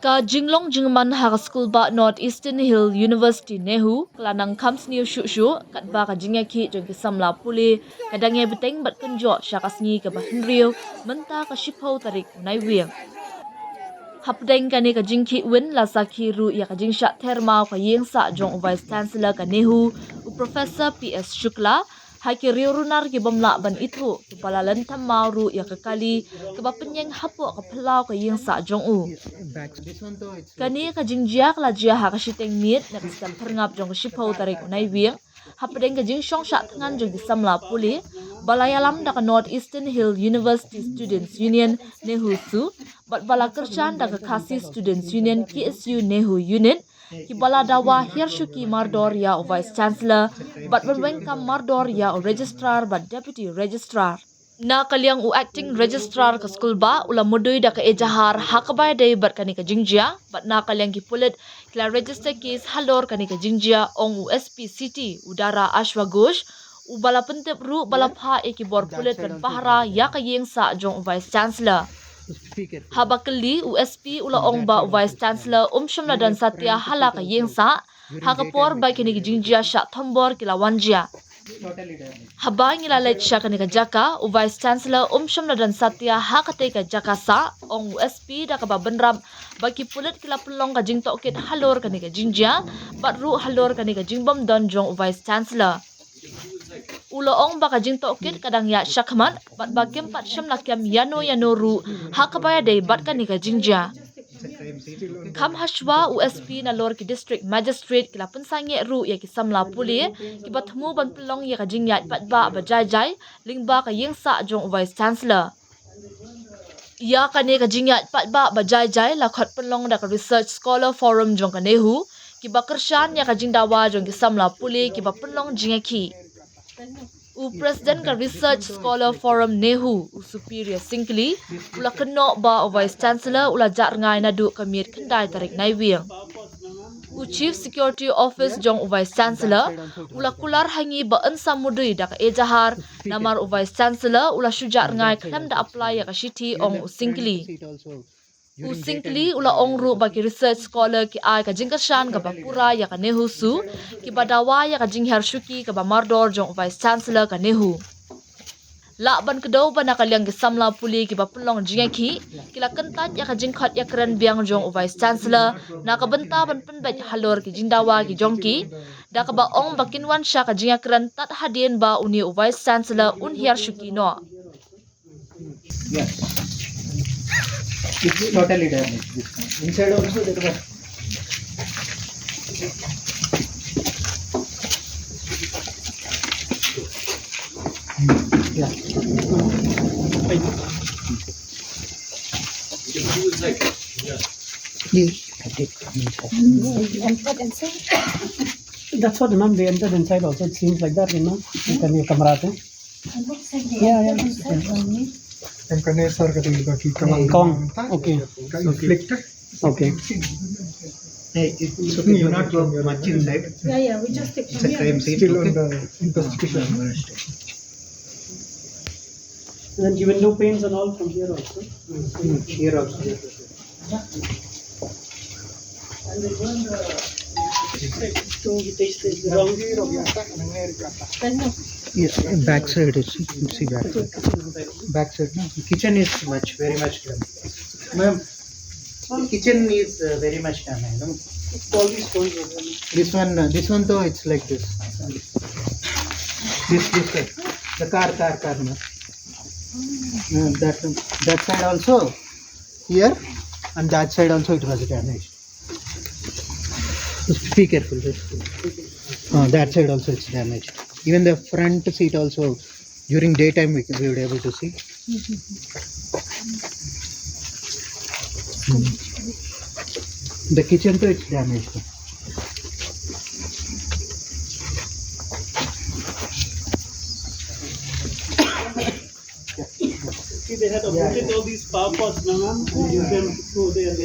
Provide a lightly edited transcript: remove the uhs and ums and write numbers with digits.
Ka jinglong jingman ha school ba North Eastern Hill University NEHU kelanang kams new shu kat ba ka jingaki jong kisamla puli kadangye beteng bat kenjo syakasngi ka bahnriu menta ka shipau tarik unai wiang hapdeng kani ka jingki win la sakhi ru ya ka jingsha therma ka yengsa jong Vice Chancellor ka NEHU u Professor PS Shukla Haki riurunar ki bomla ban itu kepala lynthem mauru ya kekali keba penyeng hapo ke pelau ke yang sa jong u. Kani ka jingjia kala jia ha ka shiteng mit na ka stam perngap jong shipau tarik unai wiang hapdeng ka jingshong sha tengan jong disamla puli balayalam da ka North Eastern Hill University Students Union NEHU su bat bala kerjan da ka Kasi Students Union KSU NEHU unit Kibala dawa Hirshuki Mardor ya o Vice Chancellor, but wenwengkam Mardor ya o Registrar but Deputy Registrar. Na kaliang u Acting Registrar ke school ba ula mudui da ka ejahar hakabay day bat kani ka jingjia, but na kaliang kipulit kila register case halor kani ka jingjia ong USP City udara Ashwagush, u bala pentep ru bala pha ekibor pulit ban pahra ya ka yeng sa jong Vice Chancellor. Habakali USP ula ong ba Vice Chancellor syamla dan satya hala ka yengsa hakapor ba kini jingjia sha thombor kila wanjia habang ilalet sya kani ka jaka u Vice Chancellor syamla dan satya hakate ka jaka sa ong USP da ka ba benram bagi pulit kila pelong ka jing tokit halor kani ka jingjia bat ru halor kani ka jingbom don jong Vice Chancellor Uloong baka jing tokit kadang ya syakman bat bakem pat syam lakiam yano ru hakabaya day bat kani ka jingja. Kam hashwa USP na lor ki district magistrate kila pensangye ru ya ki samla puli ki batmu ban pelong ya ka jingyat pat ba bajajai lingba ka yengsa jong Vice Chancellor. Ya kani ka jingyat pat ba bajajai lakhat pelong da ka research scholar forum jong ka NEHU ki bakershan ya ka jingdawa jong ki samla puli ki ba pelong jingaki. U President ka Research Scholar Forum NEHU u Superior Singkli ula kenok ba o Vice Chancellor ula jak ngai na du kamit kendai tarik nai wiang. U Chief Security Office jong u Vice Chancellor ula kular hangi ba ensa mudui da ka ejahar namar u Vice Chancellor ula syujak ngai klem da apply ya ka shiti ong u Singkli. U Singkli ula ong ru bagi research scholar ki ai ka jingkashan ka bakura ya ka NEHU su ki badawa ya ka jingher shuki ka ba Mardor jong Vice Chancellor ka NEHU. La ban kedau ba nakaliang ki samla puli ki ba pelong jingaki kila kentat ya ka jingkhat ya keren biang jong Vice Chancellor na ka benta ban penbet halor ki jingdawa ki jongki da ka ba ong bakinwan sya ka jingya keren tat hadien ba uni Vice Chancellor un hiar shuki no. Yes. It's totally damaged. Inside also there was. Yeah. That's what, ma'am. They entered inside also. It seems like that, you know. Can you come right in? Yeah. And Ganesar Katilaki Kong. Okay. Inflicted. Okay. Hey, it's okay. You're not going much inside. Yeah, we just take It's a crime scene. Still on the investigation. And then you window panes and all from here also. Here also. And then one so it is the wrong Yes, backside is see backside. Backside, no. Kitchen is very much damaged. Ma'am, kitchen is very much damaged. No? all these stones. This one though it's like this. This side. The car. No? That side also here and that side also it was damaged. Just be careful. That side also it's damaged. Even the front seat also during daytime we would able to see. The kitchen too it's damaged. See, they had uprooted all these power pots, ma'am, and used them to their